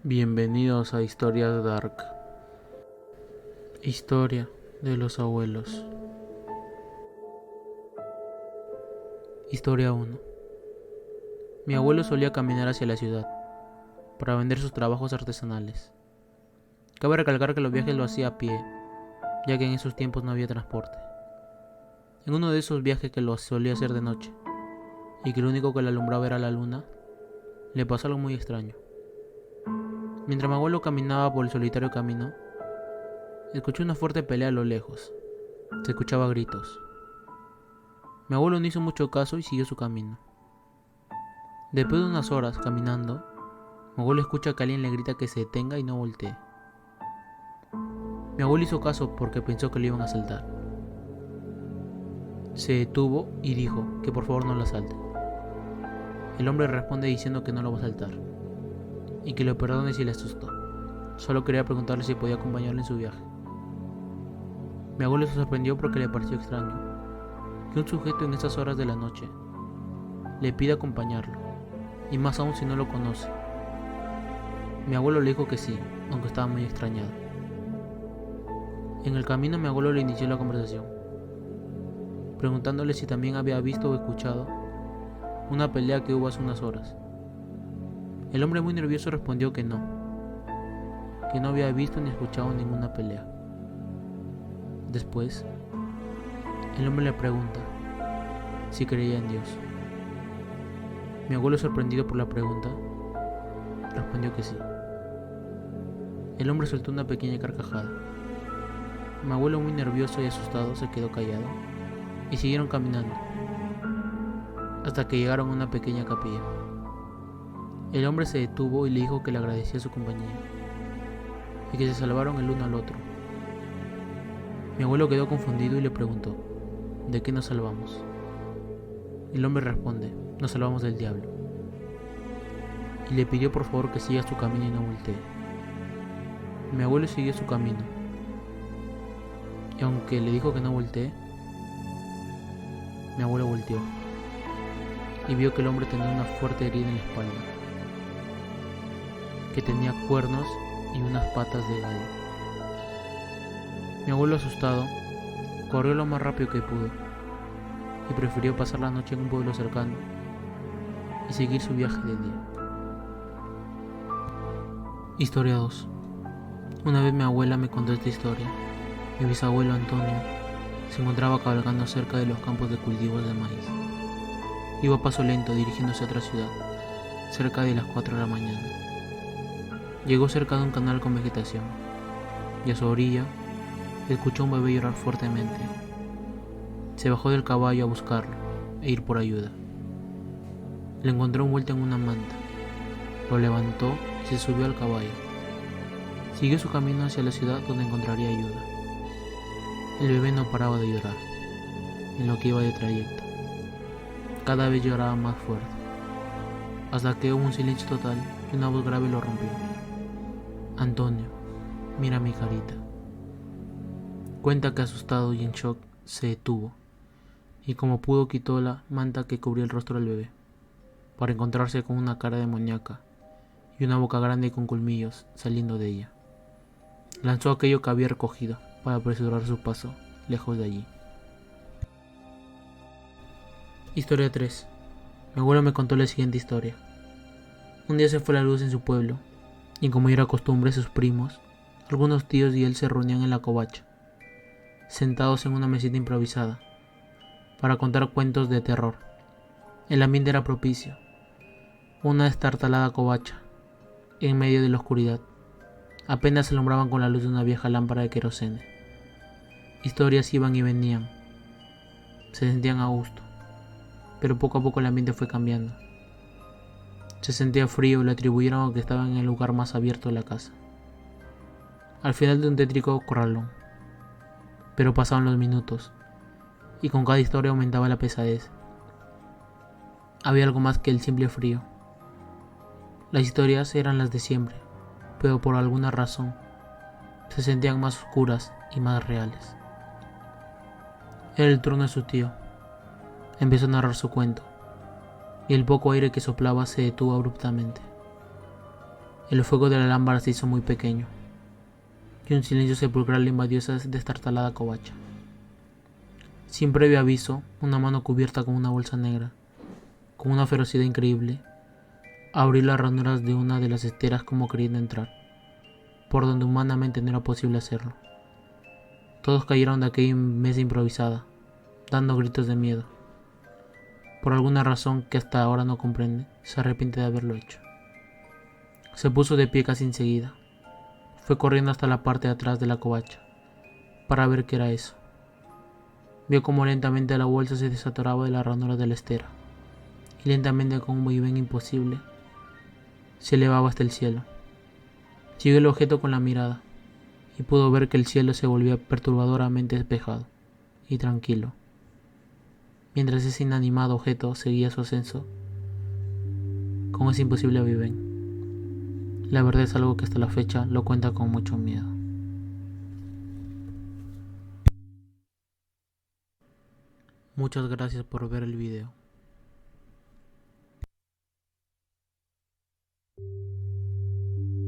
Bienvenidos a Historias Dark. Historia de los abuelos. Historia 1. Mi abuelo solía caminar hacia la ciudad para vender sus trabajos artesanales. Cabe recalcar que los viajes lo hacía a pie, ya que en esos tiempos no había transporte. En uno de esos viajes que lo solía hacer de noche, y que lo único que le alumbraba era la luna, le pasó algo muy extraño. Mientras mi abuelo caminaba por el solitario camino, escuchó una fuerte pelea a lo lejos. Se escuchaba gritos. Mi abuelo no hizo mucho caso y siguió su camino. Después de unas horas caminando, mi abuelo escucha que alguien le grita que se detenga y no voltee. Mi abuelo hizo caso porque pensó que lo iban a asaltar. Se detuvo y dijo que por favor no lo asalte. El hombre responde diciendo que no lo va a asaltar y que lo perdone si le asustó. Solo quería preguntarle si podía acompañarle en su viaje. Mi abuelo se sorprendió porque le pareció extraño que un sujeto en esas horas de la noche le pida acompañarlo, y más aún si no lo conoce. Mi abuelo le dijo que sí, aunque estaba muy extrañado. En el camino mi abuelo le inició la conversación, preguntándole si también había visto o escuchado una pelea que hubo hace unas horas. El hombre muy nervioso respondió que no había visto ni escuchado ninguna pelea. Después, el hombre le pregunta si creía en Dios. Mi abuelo, sorprendido por la pregunta, respondió que sí. El hombre soltó una pequeña carcajada. Mi abuelo, muy nervioso y asustado, se quedó callado y siguieron caminando hasta que llegaron a una pequeña capilla. El hombre se detuvo y le dijo que le agradecía su compañía y que se salvaron el uno al otro. Mi abuelo quedó confundido y le preguntó: ¿de qué nos salvamos? El hombre responde: nos salvamos del diablo. Y le pidió por favor que siga su camino y no voltee. Mi abuelo siguió su camino, y aunque le dijo que no voltee, mi abuelo volteó y vio que el hombre tenía una fuerte herida en la espalda, que tenía cuernos y unas patas de gallo. Mi abuelo, asustado, corrió lo más rápido que pudo y prefirió pasar la noche en un pueblo cercano y seguir su viaje de día. Historia 2. Una vez mi abuela me contó esta historia. Mi bisabuelo Antonio se encontraba cabalgando cerca de los campos de cultivos de maíz. Iba a paso lento dirigiéndose a otra ciudad, cerca de las 4 de la mañana. Llegó cerca de un canal con vegetación, y a su orilla escuchó a un bebé llorar fuertemente. Se bajó del caballo a buscarlo e ir por ayuda. Lo encontró envuelto en una manta. Lo levantó y se subió al caballo. Siguió su camino hacia la ciudad donde encontraría ayuda. El bebé no paraba de llorar en lo que iba de trayecto. Cada vez lloraba más fuerte, hasta que hubo un silencio total y una voz grave lo rompió. Antonio, mira mi carita. Cuenta que asustado y en shock se detuvo y como pudo quitó la manta que cubría el rostro del bebé, para encontrarse con una cara demoníaca y una boca grande con colmillos saliendo de ella. Lanzó aquello que había recogido para apresurar su paso lejos de allí. Historia 3. Mi abuelo me contó la siguiente historia. Un día se fue la luz en su pueblo, y como era costumbre, sus primos, algunos tíos y él se reunían en la covacha, sentados en una mesita improvisada, para contar cuentos de terror. El ambiente era propicio. Una destartalada covacha, en medio de la oscuridad, apenas se alumbraban con la luz de una vieja lámpara de querosene. Historias iban y venían. Se sentían a gusto, pero poco a poco el ambiente fue cambiando. Se sentía frío y le atribuyeron a que estaban en el lugar más abierto de la casa, al final de un tétrico corralón. Pero pasaban los minutos, y con cada historia aumentaba la pesadez. Había algo más que el simple frío. Las historias eran las de siempre, pero por alguna razón se sentían más oscuras y más reales. Era el turno de su tío. Empezó a narrar su cuento, y el poco aire que soplaba se detuvo abruptamente. El fuego de la lámpara se hizo muy pequeño, y un silencio sepulcral invadió esa destartalada covacha. Sin previo aviso, una mano cubierta con una bolsa negra, con una ferocidad increíble, abrió las ranuras de una de las esteras como queriendo entrar, por donde humanamente no era posible hacerlo. Todos cayeron de aquella mesa improvisada, dando gritos de miedo. Por alguna razón que hasta ahora no comprende, se arrepiente de haberlo hecho. Se puso de pie casi enseguida. Fue corriendo hasta la parte de atrás de la covacha, para ver qué era eso. Vio como lentamente la bolsa se desatoraba de la ranura de la estera, y lentamente, con un vaivén imposible, se elevaba hasta el cielo. Siguió el objeto con la mirada, y pudo ver que el cielo se volvía perturbadoramente despejado y tranquilo, mientras ese inanimado objeto seguía su ascenso con ese imposible vaivén. La verdad es algo que hasta la fecha lo cuenta con mucho miedo. Muchas gracias por ver el video.